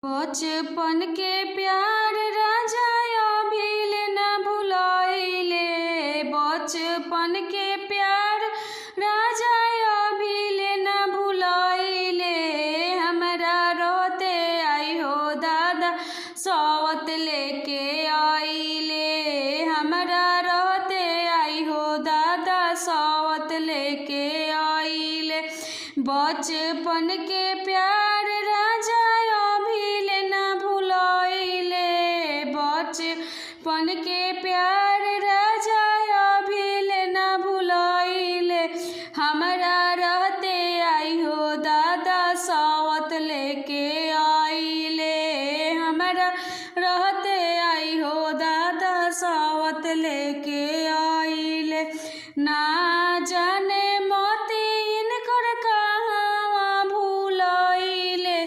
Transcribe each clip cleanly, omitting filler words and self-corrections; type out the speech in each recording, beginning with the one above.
बचपन के प्यार राजा अभिल न भुलाइले। बचपन के प्यार राजा अभिल न भुलाइले। हमरा रोते आई हो दादा सौवत लेके आइले। हमरा रोते आई हो दादा सौवत लेके आइले। बचपन के प्यार राजा अभिल न भुलाइले। बचपन के प्यार राजा अभिल न भुलाइले। हमरा रहते आई हो दादा सौवत लेके आइले। हमरा रहते आई हो दादा सौवत लेके आइले। ना जाने मोती इनकर कहाँ भुलाइले।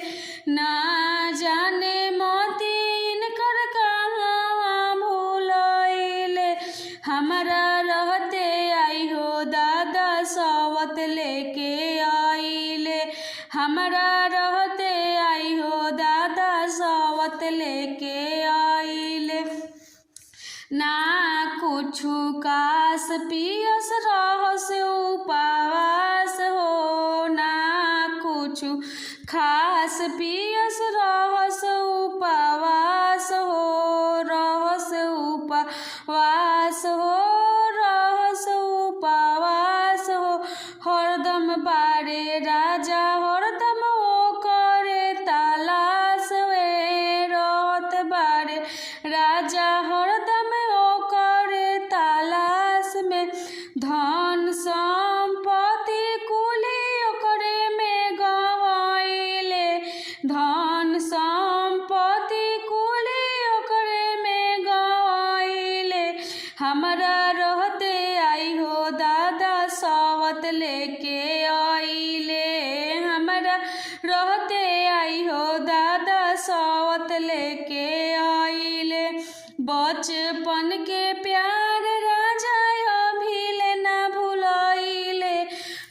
ना जाने मोती इनकर कहाँ भुलाइले। हमरा रहते आई हो दादा सौवत लेके आइले। हमरा रहते आई हो दादा सौवत लेके आइले। ना कुछु कास पियस रहस उपवास हो। ना कुछु खास पियस रहस उपवास हो। रहस उपवास हो। रहस उपवास हो। हरदम बारे राजा हरदम ओकरे तलाश वे। रहत बारे राजा हरदम ओकरे तलाश में। धन संपत्ति कुली ओकरे में गवाइले। धन संपत्ति कुली ओकरे में गवाइले। हमरा रहते आई हो दादा सौवत लेके आइले। हमरा रहते आई हो दादा सौवत लेके आइले। बचपन के प्यार राजा अभिल न भुलाइले।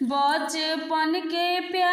बचपन के प्यार